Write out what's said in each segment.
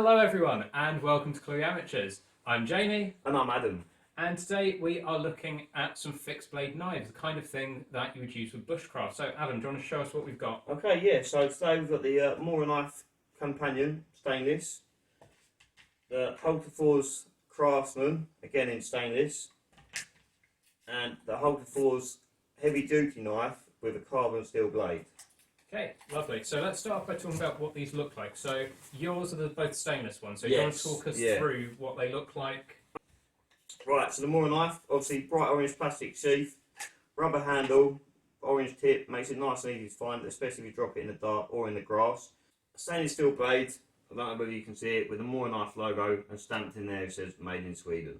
Hello everyone and welcome to Cluey Amateurs. I'm Jamie. And I'm Adam. And today we are looking at some fixed blade knives, the kind of thing that you would use with bushcraft. So Adam, do you want to show us what we've got? Okay, yeah, so today we've got the Mora knife companion, stainless. The Hultafors Craftsman, again in stainless. And the Hultafors Heavy-Duty knife with a carbon steel blade. Okay, lovely. So let's start off by talking about what these look like. So yours are both stainless ones, so do you want to talk us through what they look like? Right, so the Mora knife, obviously bright orange plastic sheath, rubber handle, orange tip, makes it nice and easy to find, especially if you drop it in the dark or in the grass. Stainless steel blade, I don't know whether you can see it, with the Mora knife logo and stamped in there it says made in Sweden.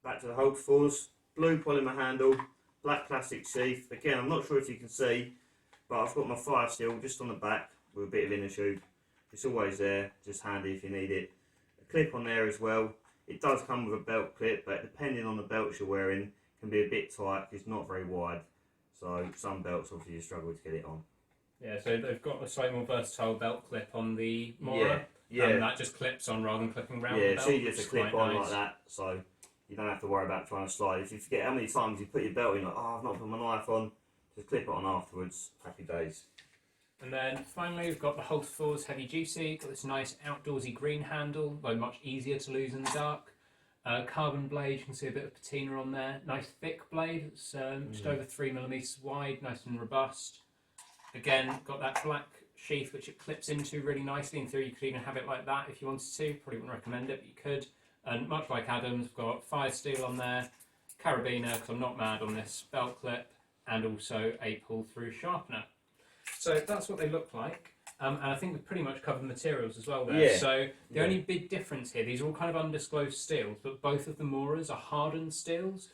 Back to the Hultafors, blue polymer handle, black plastic sheath. Again, I'm not sure if you can see, but I've got my fire steel just on the back with a bit of inner tube. It's always there, just handy if you need it. A clip on there as well. It does come with a belt clip, but depending on the belts you're wearing, it can be a bit tight. It's not very wide, so some belts obviously you struggle to get it on. Yeah, so they've got a slightly more versatile belt clip on the Mora. Yeah. That just clips on rather than clipping around the belt. Yeah, it's easier to clip on like that, so you don't have to worry about trying to slide. If you forget how many times you put your belt in, like, oh, I've not put my knife on, just clip it on afterwards. Happy days. And then finally we've got the Hultafors Heavy-Duty, got this nice outdoorsy green handle, though much easier to lose in the dark. Carbon blade, you can see a bit of patina on there. Nice thick blade, it's just over 3mm wide, nice and robust. Again, got that black sheath which it clips into really nicely. In theory you could even have it like that if you wanted to, probably wouldn't recommend it, but you could. And much like Adam's, we've got fire steel on there, carabiner, because I'm not mad on this, belt clip, and also a pull-through sharpener. So that's what they look like, and I think we've pretty much covered the materials as well there. Yeah. So the only big difference here, these are all kind of undisclosed steels, but both of the Moras are hardened steels,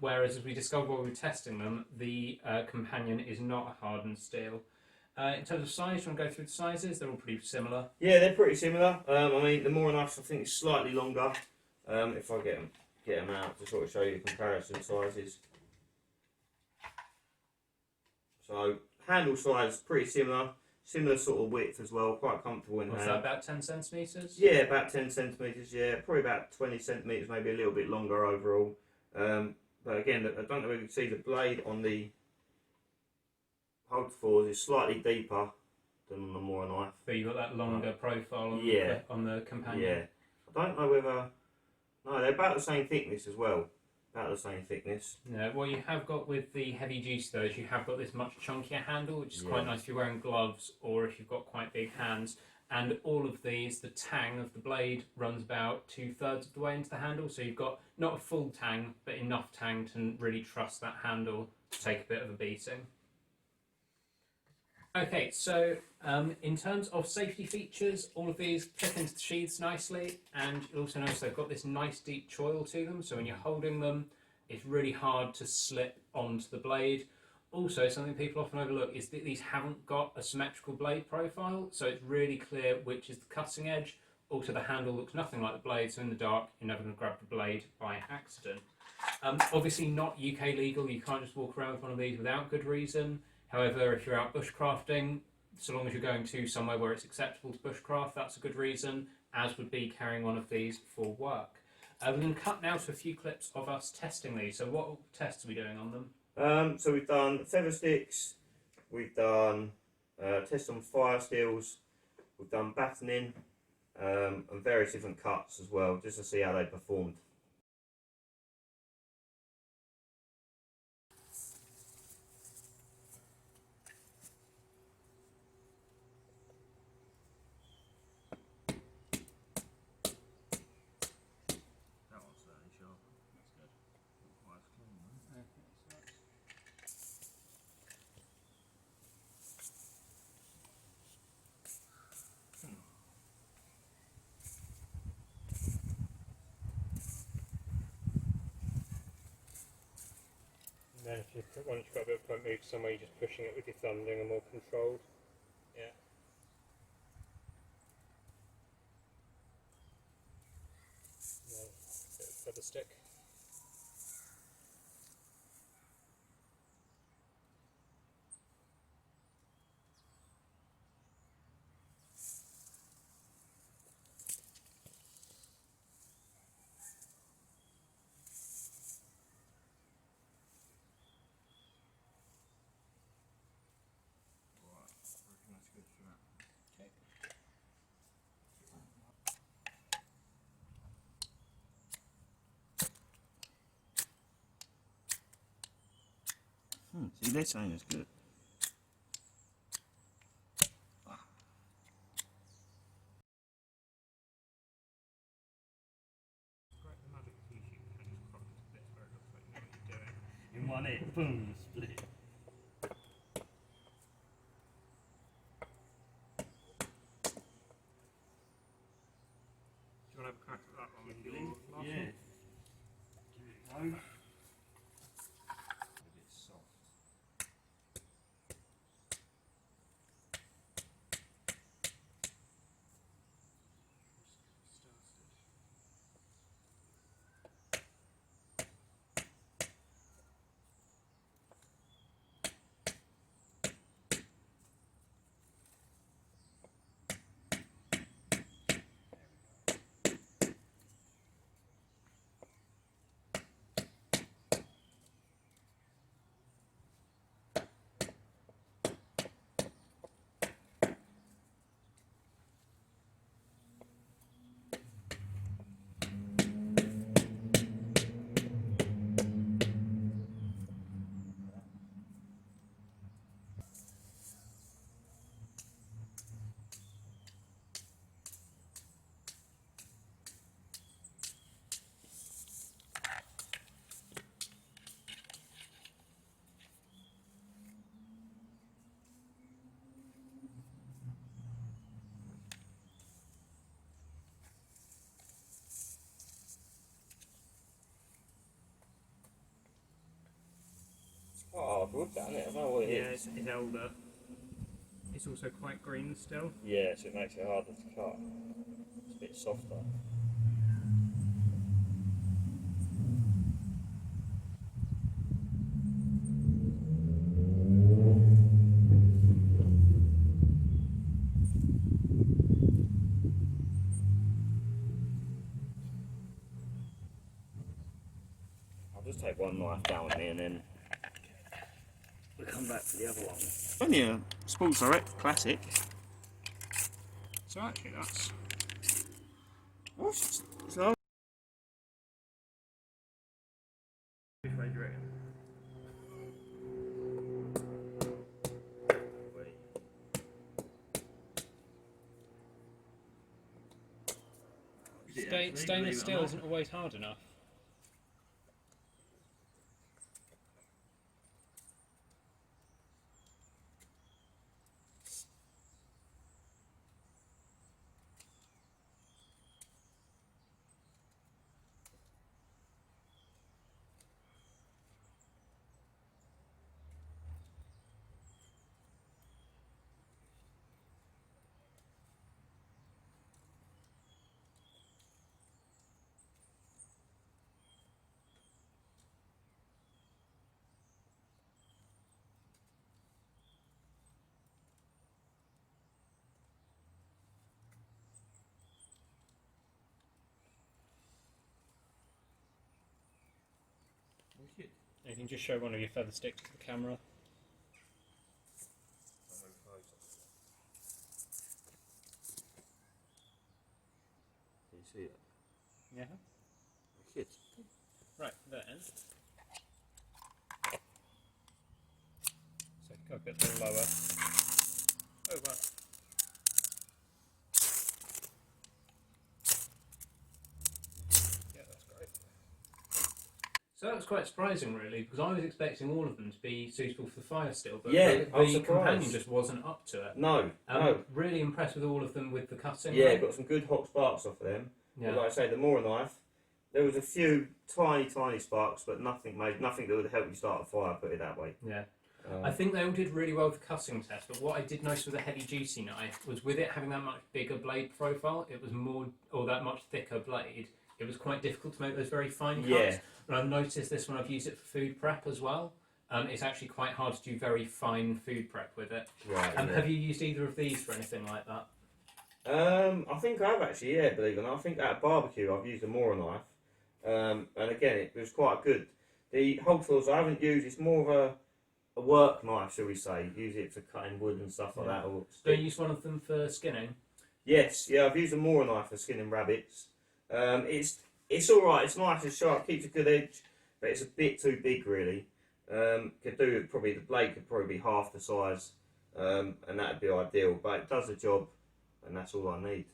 whereas as we discovered while we were testing them, the companion is not a hardened steel. In terms of size, do you want to go through the sizes? They're all pretty similar. Yeah, they're pretty similar. I mean, the Mora knife I think is slightly longer. If I get them out to sort of show you the comparison sizes. So handle size pretty similar sort of width as well, quite comfortable in hand. What's that, about 10 centimetres? Yeah, about 10 centimetres. Yeah, probably about 20 centimetres, maybe a little bit longer overall. But again, I don't know if you can see the blade on the Hultafors is slightly deeper than on the Mora knife. But you've got that longer profile on the companion. Yeah. I don't know whether... No, they're about the same thickness as well. About the same thickness. Yeah, what you have got with the heavy duty though is you have got this much chunkier handle, which is quite nice if you're wearing gloves or if you've got quite big hands. And all of these, the tang of the blade runs about 2/3 of the way into the handle, so you've got not a full tang, but enough tang to really trust that handle to take a bit of a beating. Okay, so in terms of safety features, all of these clip into the sheaths nicely, and you'll also notice they've got this nice deep choil to them, so when you're holding them, it's really hard to slip onto the blade. Also, something people often overlook is that these haven't got a symmetrical blade profile, so it's really clear which is the cutting edge. Also, the handle looks nothing like the blade, so in the dark, you're never going to grab the blade by accident. Obviously not UK legal, you can't just walk around with one of these without good reason. However, if you're out bushcrafting, so long as you're going to somewhere where it's acceptable to bushcraft, that's a good reason, as would be carrying one of these for work. We're going to cut now to a few clips of us testing these. So what tests are we doing on them? So we've done feather sticks, we've done tests on fire steels, we've done battening, and various different cuts as well, just to see how they performed. Then once you've got a bit of point move somewhere, you're just pushing it with your thumb, doing a more controlled. Yeah. Bit of feather stick. See, they're saying it's good. In one hit, boom, split. Do you want to have a crack at that one? With your last Yeah. one? Give it a go. A bit soft. Quite hard wood, that, isn't it? I don't know what it is. It's elder. It's also quite green still. Yeah, so it makes it harder to cut. It's a bit softer. I'll just take one knife down with me and then we'll come back for the other one. Only a Sports Direct Classic. So actually that's... What's so? Which way do you reckon? Stainless steel isn't always hard enough. You can just show one of your feather sticks to the camera. Can you see it? Yeah. Wicked. Right, then. So go a bit lower. Oh wow. Yeah, that's great. So that was quite surprising, really, because I was expecting all of them to be suitable for fire still, but Yeah, the I was companion surprised. just wasn't up to it. No, no. Really impressed with all of them with the cutting. Yeah, though. got some good hot sparks off of them. Yeah. But like I say, the Mora knife, there was a few tiny sparks, but nothing that would help you start a fire, put it that way. Yeah. I think they all did really well with the cutting test, but what I did notice with a heavy-duty knife was with it having that much bigger blade profile, it was more, or that much thicker blade, it was quite difficult to make those very fine cuts. Yeah. And I've noticed this when I've used it for food prep as well. It's actually quite hard to do very fine food prep with it. Right. Yeah. Have you used either of these for anything like that? I think I have actually, yeah, believe it or not. I think at a barbecue I've used a Mora knife. And again, it was quite good. The Hultafors I haven't used, it's more of a work knife, shall we say. Use it for cutting wood and stuff like that. Or Don't you use one of them for skinning? Yes, yeah, I've used a Mora knife for skinning rabbits. It's alright, it's nice and sharp, keeps a good edge, but it's a bit too big really. Could do probably the blade could probably be half the size, and that'd be ideal. But it does the job, and that's all I need.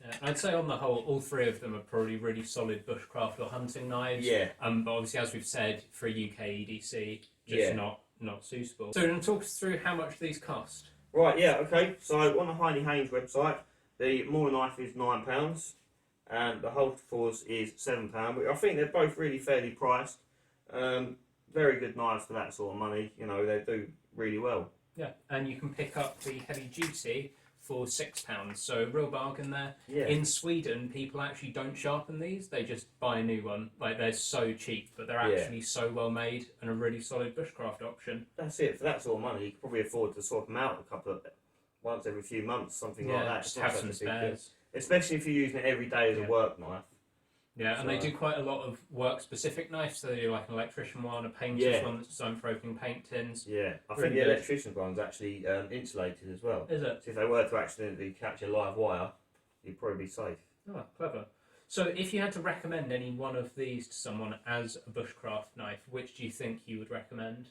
Yeah, I'd say on the whole, all three of them are probably really solid bushcraft or hunting knives. Yeah. But obviously, as we've said, for a UK EDC, just Yeah. not suitable. So, then talk us through how much these cost. Right. Yeah. Okay. So on the Heine Haynes website, the Mora knife is £9, and the Hultafors is £7. I think they're both really fairly priced. Very good knives for that sort of money. You know, they do really well. Yeah, and you can pick up the heavy duty for £6, so real bargain there. Yeah. In Sweden, people actually don't sharpen these; they just buy a new one. Like they're so cheap, but they're actually so well made and a really solid bushcraft option. That's it. For that sort of money, you could probably afford to swap them out once every few months, something like that. Just have some spares. Especially if you're using it every day as a work knife. Yeah, and they do quite a lot of work-specific knives. So they do like an electrician one, a painter's one that's designed for opening paint tins. Yeah, I Really think the good. electrician's one's actually insulated as well. Is it? So if they were to accidentally catch a live wire, you'd probably be safe. Oh, clever. So if you had to recommend any one of these to someone as a bushcraft knife, which do you think you would recommend?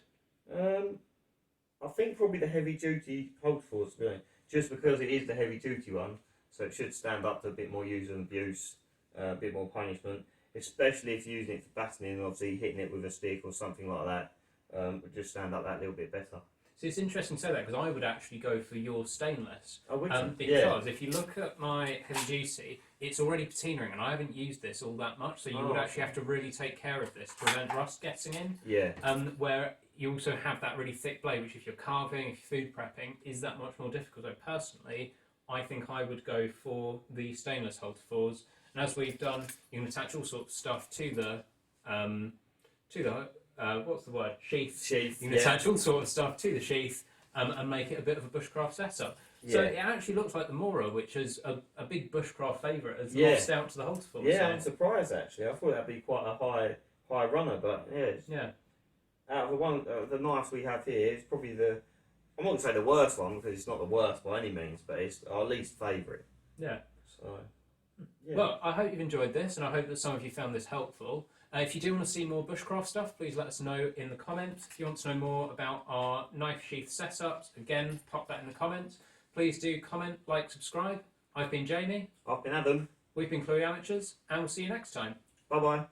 I think probably the heavy-duty Hultafors, to be honest, just because it is the heavy-duty one, so it should stand up to a bit more user abuse. A bit more punishment, especially if you're using it for battening and obviously hitting it with a stick or something like that, would just stand up that little bit better. So it's interesting to say that because I would actually go for your stainless. Oh, would you? Because if you look at my heavy duty, it's already patinaing and I haven't used this all that much, so you would actually have to really take care of this to prevent rust getting in. Yeah. Where you also have that really thick blade, which if you're carving, if you're food prepping, is that much more difficult. So personally, I think I would go for the stainless Hultafors. And as we've done, you can attach all sorts of stuff to the what's the word? Sheath. You can attach all sorts of stuff to the sheath and make it a bit of a bushcraft setup. So it actually looks like the Mora, which is a big bushcraft favourite, has lost out to the Hultafors. Yeah, I'm surprised actually. I thought that'd be quite a high runner, but out of the knives we have here, it's probably I'm not going to say the worst one because it's not the worst by any means, but it's our least favourite. Yeah. So. Yeah. Well, I hope you've enjoyed this, and I hope that some of you found this helpful. If you do want to see more bushcraft stuff, please let us know in the comments. If you want to know more about our knife sheath setups, again, pop that in the comments. Please do comment, like, subscribe. I've been Jamie. I've been Adam. We've been Chloe Amateurs, and we'll see you next time. Bye-bye.